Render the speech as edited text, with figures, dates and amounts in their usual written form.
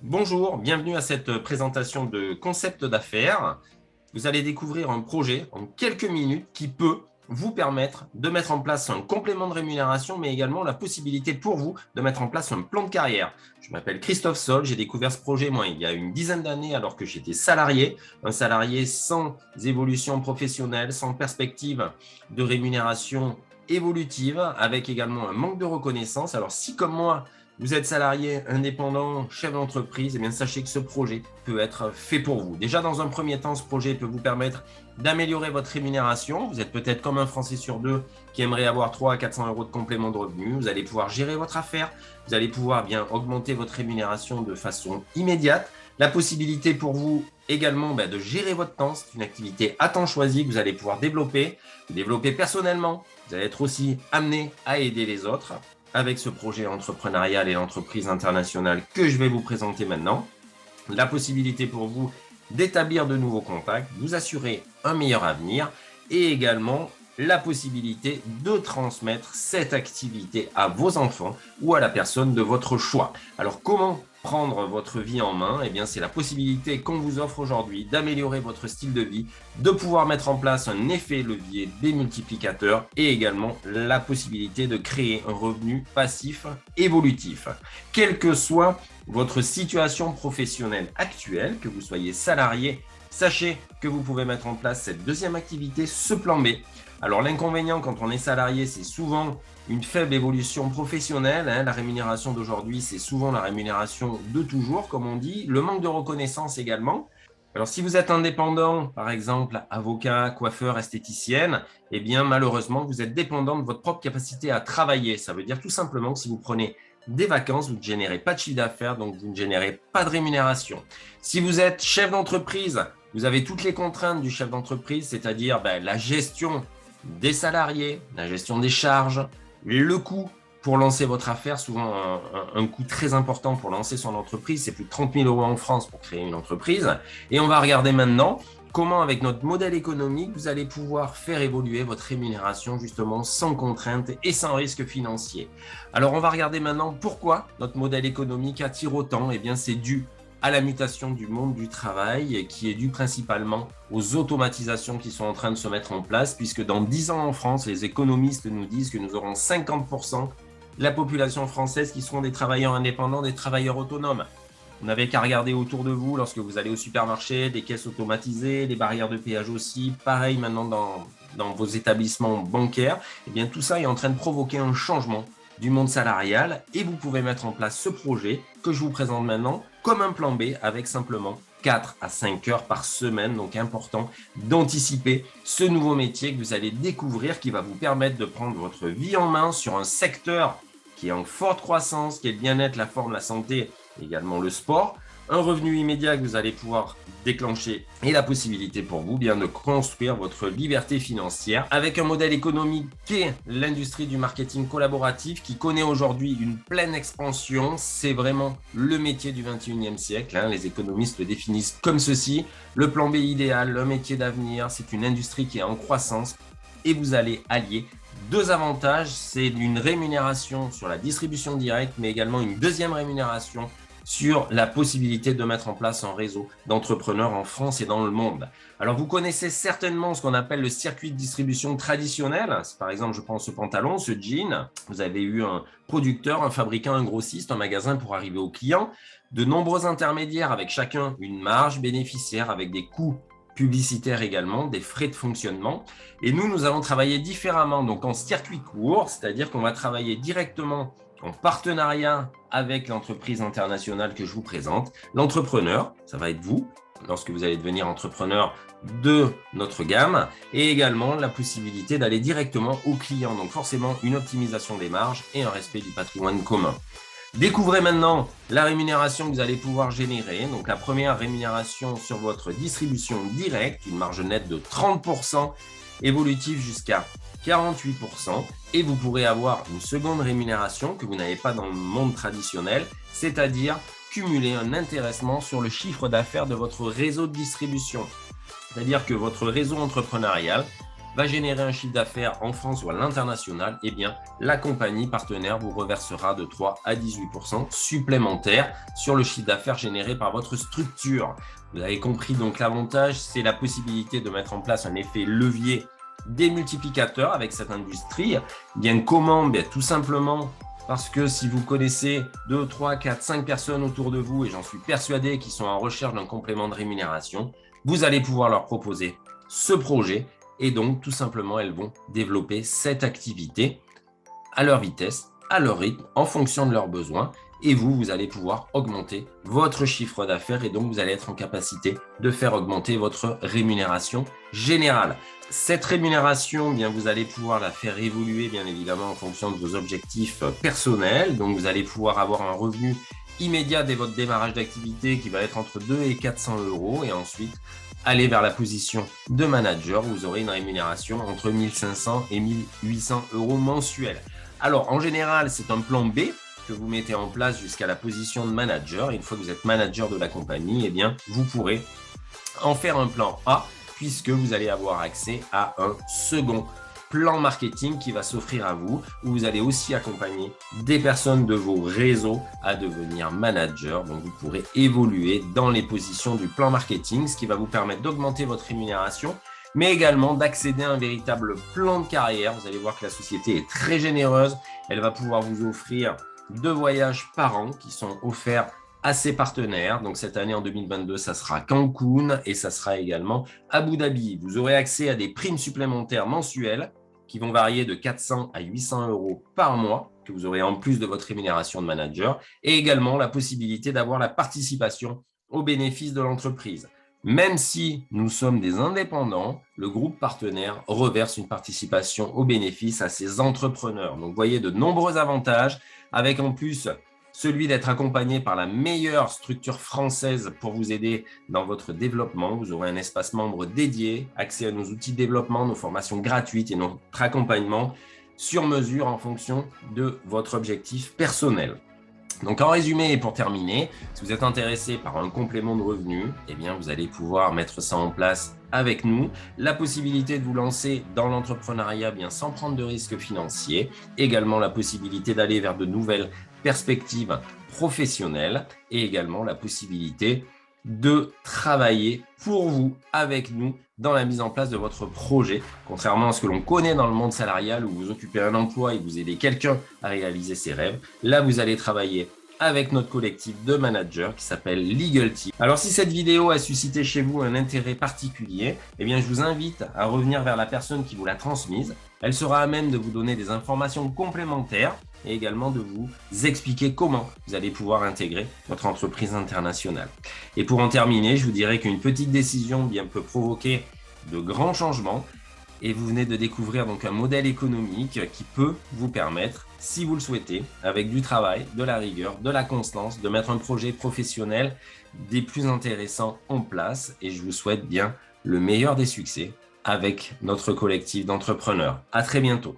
Bonjour, bienvenue à cette présentation de concept d'affaires. Vous allez découvrir un projet en quelques minutes qui peut vous permettre de mettre en place un complément de rémunération, mais également la possibilité pour vous de mettre en place un plan de carrière. Je m'appelle Christophe Sol, j'ai découvert ce projet moi il y a une dizaine d'années alors que j'étais salarié, un salarié sans évolution professionnelle, sans perspective de rémunération évolutive, avec également un manque de reconnaissance. Alors si comme moi, vous êtes salarié, indépendant, chef d'entreprise, eh bien sachez que ce projet peut être fait pour vous. Déjà, dans un premier temps, ce projet peut vous permettre d'améliorer votre rémunération. Vous êtes peut-être comme un Français sur deux qui aimerait avoir 300 à 400 euros de complément de revenu. Vous allez pouvoir gérer votre affaire. Vous allez pouvoir bien augmenter votre rémunération de façon immédiate. La possibilité pour vous également de gérer votre temps. C'est une activité à temps choisi que vous allez pouvoir développer personnellement. Vous allez être aussi amené à aider les autres avec ce projet entrepreneurial et l'entreprise internationale que je vais vous présenter maintenant. La possibilité pour vous d'établir de nouveaux contacts, vous assurer un meilleur avenir et également la possibilité de transmettre cette activité à vos enfants ou à la personne de votre choix. Alors comment prendre votre vie en main? Eh bien, c'est la possibilité qu'on vous offre aujourd'hui d'améliorer votre style de vie, de pouvoir mettre en place un effet levier démultiplicateur et également la possibilité de créer un revenu passif évolutif. Quelle que soit votre situation professionnelle actuelle, que vous soyez salarié, sachez que vous pouvez mettre en place cette deuxième activité, ce plan B. Alors l'inconvénient quand on est salarié, c'est souvent une faible évolution professionnelle. La rémunération d'aujourd'hui, c'est souvent la rémunération de toujours, comme on dit. Le manque de reconnaissance également. Alors si vous êtes indépendant, par exemple avocat, coiffeur, esthéticienne, eh bien malheureusement, vous êtes dépendant de votre propre capacité à travailler. Ça veut dire tout simplement que si vous prenez des vacances, vous ne générez pas de chiffre d'affaires, donc vous ne générez pas de rémunération. Si vous êtes chef d'entreprise, vous avez toutes les contraintes du chef d'entreprise, c'est-à-dire la gestion des salariés, la gestion des charges, le coût pour lancer votre affaire, souvent un coût très important pour lancer son entreprise, c'est plus de 30 000 euros en France pour créer une entreprise. Et on va regarder maintenant comment, avec notre modèle économique, vous allez pouvoir faire évoluer votre rémunération justement sans contrainte et sans risque financier. Alors, on va regarder maintenant pourquoi notre modèle économique attire autant. Eh bien, c'est dû à la mutation du monde du travail qui est due principalement aux automatisations qui sont en train de se mettre en place, puisque dans 10 ans en France, les économistes nous disent que nous aurons 50% de la population française qui seront des travailleurs indépendants, des travailleurs autonomes. Vous n'avez qu'à regarder autour de vous lorsque vous allez au supermarché, des caisses automatisées, des barrières de péage aussi, pareil maintenant dans vos établissements bancaires. Eh bien, tout ça est en train de provoquer un changement du monde salarial et vous pouvez mettre en place ce projet que je vous présente maintenant comme un plan B avec simplement 4 à 5 heures par semaine. Donc, important d'anticiper ce nouveau métier que vous allez découvrir qui va vous permettre de prendre votre vie en main sur un secteur qui est en forte croissance, qui est le bien-être, la forme, la santé, également le sport. Un revenu immédiat que vous allez pouvoir déclencher et la possibilité pour vous de construire votre liberté financière avec un modèle économique qui est l'industrie du marketing collaboratif qui connaît aujourd'hui une pleine expansion. C'est vraiment le métier du 21e siècle. Les économistes le définissent comme ceci. Le plan B idéal, le métier d'avenir, c'est une industrie qui est en croissance et vous allez allier deux avantages. C'est une rémunération sur la distribution directe, mais également une deuxième rémunération sur la possibilité de mettre en place un réseau d'entrepreneurs en France et dans le monde. Alors, vous connaissez certainement ce qu'on appelle le circuit de distribution traditionnel. Par exemple, je prends ce pantalon, ce jean. Vous avez eu un producteur, un fabricant, un grossiste, un magasin pour arriver au client. De nombreux intermédiaires avec chacun une marge bénéficiaire avec des coûts publicitaires également, des frais de fonctionnement. Et nous allons travailler différemment, donc en circuit court, c'est-à-dire qu'on va travailler directement en partenariat avec l'entreprise internationale que je vous présente. L'entrepreneur, ça va être vous, lorsque vous allez devenir entrepreneur de notre gamme, et également la possibilité d'aller directement au client. Donc forcément, une optimisation des marges et un respect du patrimoine commun. Découvrez maintenant la rémunération que vous allez pouvoir générer. Donc la première rémunération sur votre distribution directe, une marge nette de 30%, évolutive jusqu'à 48%, et vous pourrez avoir une seconde rémunération que vous n'avez pas dans le monde traditionnel, c'est-à-dire cumuler un intéressement sur le chiffre d'affaires de votre réseau de distribution. C'est-à-dire que votre réseau entrepreneurial va générer un chiffre d'affaires en France ou à l'international, eh bien, la compagnie partenaire vous reversera de 3 à 18% supplémentaires sur le chiffre d'affaires généré par votre structure. Vous avez compris, donc l'avantage, c'est la possibilité de mettre en place un effet levier des multiplicateurs avec cette industrie. Bien comment? Bien, tout simplement parce que si vous connaissez 2, 3, 4, 5 personnes autour de vous, et j'en suis persuadé qui sont en recherche d'un complément de rémunération, vous allez pouvoir leur proposer ce projet et donc tout simplement elles vont développer cette activité à leur vitesse, à leur rythme, en fonction de leurs besoins. Et vous allez pouvoir augmenter votre chiffre d'affaires et donc vous allez être en capacité de faire augmenter votre rémunération générale. Cette rémunération, bien, vous allez pouvoir la faire évoluer, bien évidemment, en fonction de vos objectifs personnels. Donc, vous allez pouvoir avoir un revenu immédiat dès votre démarrage d'activité qui va être entre 2 et 400 € et ensuite aller vers la position de manager où vous aurez une rémunération entre 1500 et 1800 € mensuels. Alors, en général, c'est un plan B que vous mettez en place jusqu'à la position de manager. Et une fois que vous êtes manager de la compagnie, eh bien, vous pourrez en faire un plan A puisque vous allez avoir accès à un second plan marketing qui va s'offrir à vous, où vous allez aussi accompagner des personnes de vos réseaux à devenir manager. Donc, vous pourrez évoluer dans les positions du plan marketing, ce qui va vous permettre d'augmenter votre rémunération, mais également d'accéder à un véritable plan de carrière. Vous allez voir que la société est très généreuse. Elle va pouvoir vous offrir 2 voyages par an qui sont offerts à ses partenaires. Donc, cette année, en 2022, ça sera Cancun et ça sera également Abu Dhabi. Vous aurez accès à des primes supplémentaires mensuelles qui vont varier de 400 à 800 € par mois, que vous aurez en plus de votre rémunération de manager, et également la possibilité d'avoir la participation aux bénéfices de l'entreprise. Même si nous sommes des indépendants, le groupe partenaire reverse une participation aux bénéfices à ses entrepreneurs. Donc, vous voyez de nombreux avantages, avec en plus celui d'être accompagné par la meilleure structure française pour vous aider dans votre développement. Vous aurez un espace membre dédié, accès à nos outils de développement, nos formations gratuites et notre accompagnement sur mesure en fonction de votre objectif personnel. Donc, en résumé et pour terminer, si vous êtes intéressé par un complément de revenu, eh bien, vous allez pouvoir mettre ça en place avec nous. La possibilité de vous lancer dans l'entrepreneuriat bien sans prendre de risques financiers. Également, la possibilité d'aller vers de nouvelles perspectives professionnelles et également la possibilité de travailler pour vous, avec nous, dans la mise en place de votre projet. Contrairement à ce que l'on connaît dans le monde salarial où vous occupez un emploi et vous aidez quelqu'un à réaliser ses rêves, là, vous allez travailler avec notre collectif de managers qui s'appelle Legal Team. Alors, si cette vidéo a suscité chez vous un intérêt particulier, eh bien, je vous invite à revenir vers la personne qui vous l'a transmise. Elle sera à même de vous donner des informations complémentaires et également de vous expliquer comment vous allez pouvoir intégrer votre entreprise internationale. Et pour en terminer, je vous dirais qu'une petite décision bien peut provoquer de grands changements. Et vous venez de découvrir donc un modèle économique qui peut vous permettre, si vous le souhaitez, avec du travail, de la rigueur, de la constance, de mettre un projet professionnel des plus intéressants en place. Et je vous souhaite bien le meilleur des succès avec notre collectif d'entrepreneurs. À très bientôt.